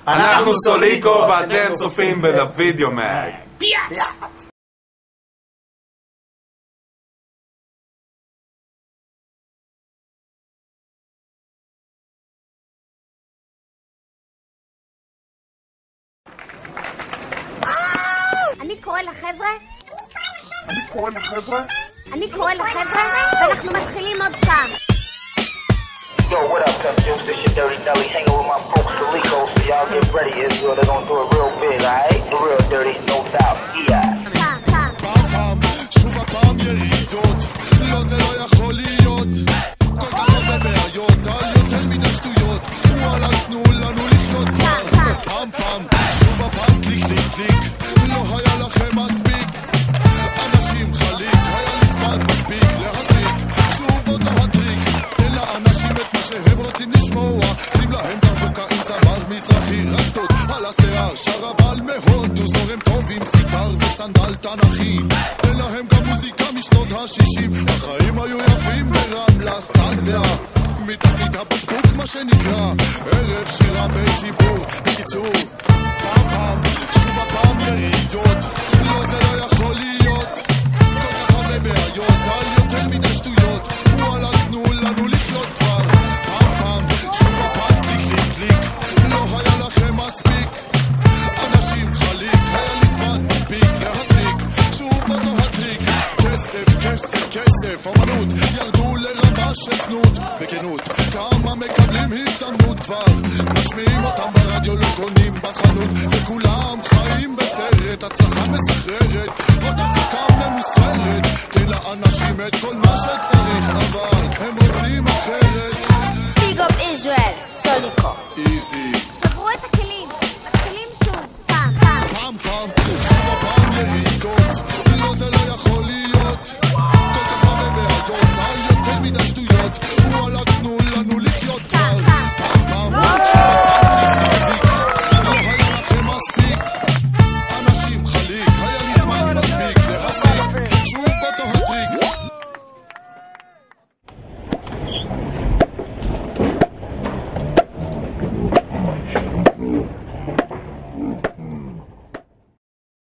אנחנו סוליקו ואתם צופים בדוידיו מאג. אני קורא לחבר'ה ואנחנו מתחילים עוד פעם. Yo, what up, Pimp Juice? This your Dirty Nelly, hanging with my folks, Salico, so y'all get ready, Israel, they're gonna do it real big, alright? For real dirty, no doubt, פעם, שוב הפעם ירידות, לא זה לא יכול להיות, כל כך הרבה בעיות, על יותר מדי שטויות, וואלה תנו לנו לחיות כבר, פעם, שוב הפעם קליק קליק קליק, לא היה לכם מספיק, אנשים חליק, היה לי זמן מספיק להסיק, שוב אותו הטריק, תן לאנשים את מה שהם רוצים לשמוע, שים להם דרבוקה עם זמר מזרחי רסטות, על השיער שר אבל מאוד, הוא זורם טוב עם סיפר וסנדל תנכי, תן להם גם מוזיקה משנות ה-60, החיים היו יפים ברמלה סנדלה, מתחתית הבקבוק מה שנקרא, ערב שירה בציבור, בקיצור, פעם, שוב הפעם ירידות, לא זה לא יכול להיות, כל כך הרבה בעיות, על יותר מדי שטויות, וואלה תנו לנו לחיות כבר, פעם, שוב הפעם קליק קליק קליק, לא היה לכם מספיק, אנשים חליק, היה לי זמן מספיק להסיק, שוב אותו הטריק, כסף, אמנות, ירדו לרמה של צנות, בכנות, כמה מקבלים הזדמנות כבר, משמיעים אותם ברדיו, לא קונים בחנות, וכולם חיים בסרט, הצלחה מסחררת, עוד הפקה ממוסחרת, תן לאנשים את כל מה שצריך, אבל הם רוצים אחרת. Big up Israel, סוליקו. Easy.